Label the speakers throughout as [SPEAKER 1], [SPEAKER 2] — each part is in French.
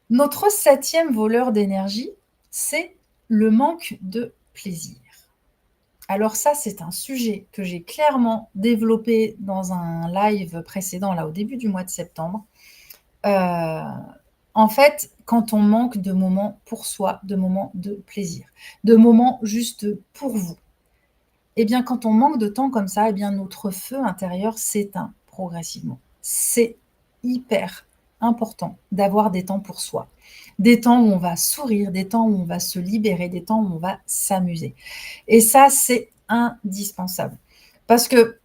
[SPEAKER 1] Notre septième voleur d'énergie, c'est le manque de plaisir. Alors ça, c'est un sujet que j'ai clairement développé dans un live précédent, là, au début du mois de septembre. Heu, En fait, quand on manque de moments pour soi, de moments de plaisir, de moments juste pour vous, eh bien, quand on manque de temps comme ça, eh bien, notre feu intérieur s'éteint progressivement. C'est hyper important d'avoir des temps pour soi, des temps où on va sourire, des temps où on va se libérer, des temps où on va s'amuser et ça, c'est indispensable parce que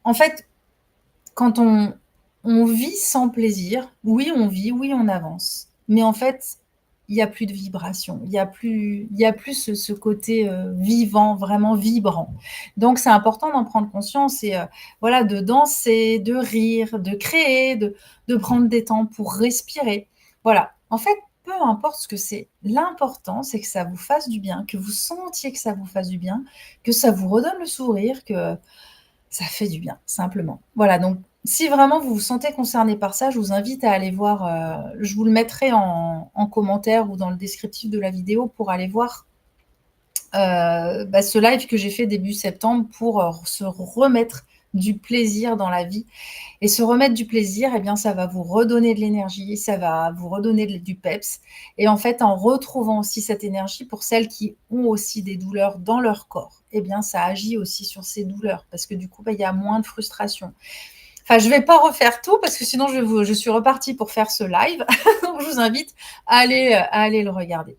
[SPEAKER 1] en fait, quand on vit sans plaisir, oui, on vit, oui, on avance, mais en fait, il y a plus de vibration, il y a plus ce côté, vivant, vraiment vibrant. Donc c'est important d'en prendre conscience et voilà, de danser, de rire, de créer, de prendre des temps pour respirer. Voilà, en fait, peu importe ce que c'est, l'important, c'est que ça vous fasse du bien, que vous sentiez que ça vous fasse du bien, que ça vous redonne le sourire, que ça fait du bien, simplement. Voilà, donc si vraiment vous vous sentez concerné par ça, je vous invite à aller voir, je vous le mettrai en commentaire ou dans le descriptif de la vidéo pour aller voir, ce live que j'ai fait début septembre pour, se remettre du plaisir dans la vie et se remettre du plaisir et bien, ça va vous redonner de l'énergie, ça va vous redonner du peps et en fait, en retrouvant aussi cette énergie pour celles qui ont aussi des douleurs dans leur corps et bien, ça agit aussi sur ces douleurs parce que du coup, il y a moins de frustration. Enfin, je vais pas refaire tout parce que sinon je suis repartie pour faire ce live donc je vous invite à aller le regarder.